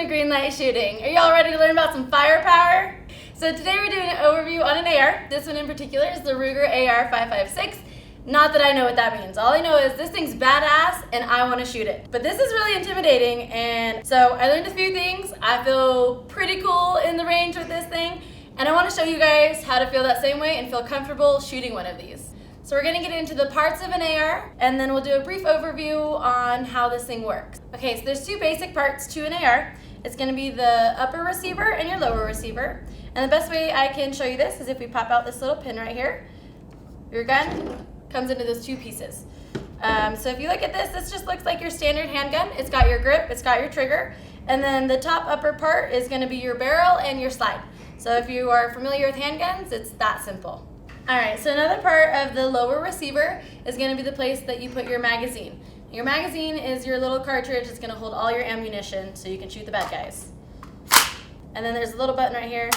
to Green Light Shooting. Are y'all ready to learn about some firepower? So today we're doing an overview on an AR. This one in particular is the Ruger AR-15. Not that I know what that means. All I know is this thing's badass and I want to shoot it. But this is really intimidating, and so I learned a few things. I feel pretty cool in the range with this thing, and I want to show you guys how to feel that same way and feel comfortable shooting one of these. So we're going to get into the parts of an AR, and then we'll do a brief overview on how this thing works. Okay, so there's two basic parts to an AR. It's going to be the upper receiver and your lower receiver. And the best way I can show you this is if we pop out this little pin right here. Your gun comes into those two pieces. So if you look at this, this just looks like your standard handgun. It's got your grip, it's got your trigger, and then the top upper part is going to be your barrel and your slide. So if you are familiar with handguns, it's that simple. Alright, so another part of the lower receiver is going to be the place that you put your magazine. Your magazine is your little cartridge that's going to hold all your ammunition so you can shoot the bad guys. And then there's a little button right here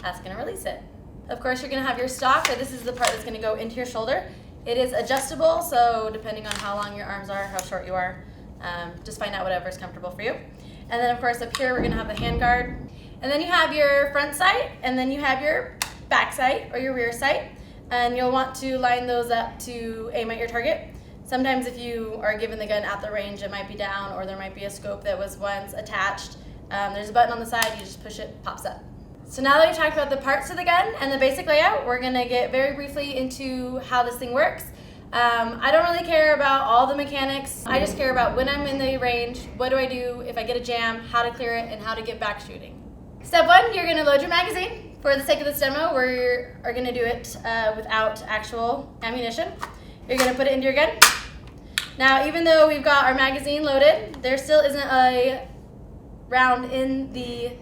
that's going to release it. Of course, you're going to have your stock, so this is the part that's going to go into your shoulder. It is adjustable, so depending on how long your arms are, how short you are, just find out whatever is comfortable for you. And then of course up here we're going to have the hand guard. And then you have your front sight, and then you have your back sight or your rear sight, and you'll want to line those up to aim at your target. Sometimes if you are given the gun at the range, it might be down, or there might be a scope that was once attached. There's a button on the side, you just push it, pops up. So now that we've talked about the parts of the gun and the basic layout, we're going to get very briefly into how this thing works. I don't really care about all the mechanics. I just care about when I'm in the range, what do I do if I get a jam, how to clear it, and how to get back shooting. Step one, you're going to load your magazine. For the sake of this demo, we are going to do it without actual ammunition. You're going to put it into your gun. Now, even though we've got our magazine loaded, there still isn't a round in the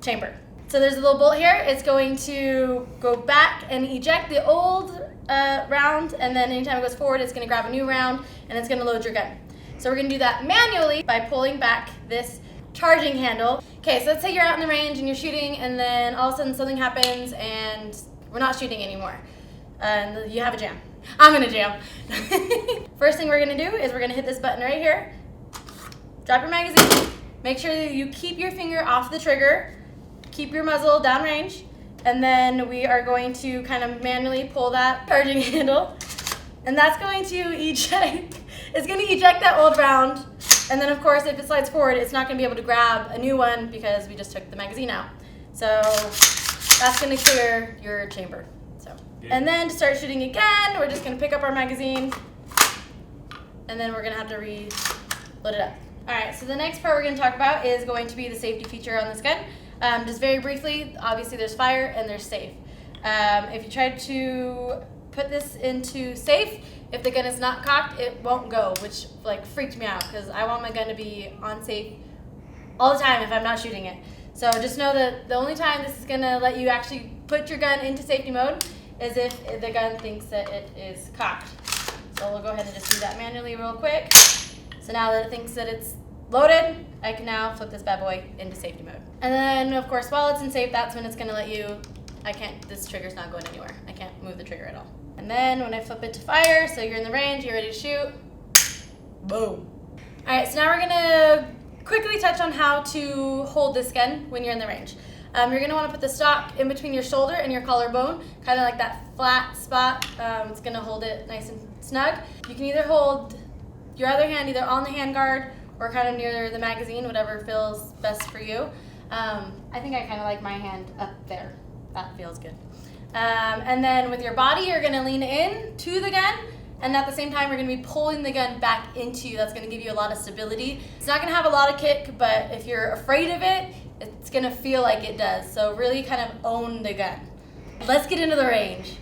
chamber. So there's a little bolt here. It's going to go back and eject the old round, and then anytime it goes forward, it's going to grab a new round, and it's going to load your gun. So we're going to do that manually by pulling back this charging handle. Okay, so let's say you're out in the range and you're shooting, and then all of a sudden something happens and we're not shooting anymore. And you have a jam. I'm gonna jam. First thing we're gonna do is we're gonna hit this button right here. Drop your magazine. Make sure that you keep your finger off the trigger. Keep your muzzle downrange. And then we are going to kind of manually pull that charging handle. And that's going to eject. It's gonna eject that old round. And then of course, if it slides forward, it's not going to be able to grab a new one because we just took the magazine out. So that's going to clear your chamber. And then to start shooting again, we're just going to pick up our magazine, and then we're going to have to reload it up. All right, so the next part we're going to talk about is going to be the safety feature on this gun. Just very briefly, obviously there's fire and there's safe. If you try to put this into safe, if the gun is not cocked, it won't go, which freaked me out because I want my gun to be on safe all the time if I'm not shooting it. So just know that the only time this is going to let you actually put your gun into safety mode is if the gun thinks that it is cocked. So we'll go ahead and just do that manually real quick. So now that it thinks that it's loaded, I can now flip this bad boy into safety mode. And then of course while it's in safe, that's when it's going to let you, this trigger's not going anywhere. I can't move the trigger at all. And then when I flip it to fire, so you're in the range, you're ready to shoot, boom. All right, so now we're gonna quickly touch on how to hold this gun when you're in the range. You're gonna wanna put the stock in between your shoulder and your collarbone, kind of like that flat spot. It's gonna hold it nice and snug. You can either hold your other hand either on the handguard or kind of near the magazine, whatever feels best for you. I think I kind of like my hand up there. That feels good. And then with your body, you're going to lean in to the gun, and at the same time, you're going to be pulling the gun back into you. That's going to give you a lot of stability. It's not going to have a lot of kick, but if you're afraid of it, it's going to feel like it does. So really kind of own the gun. Let's get into the range.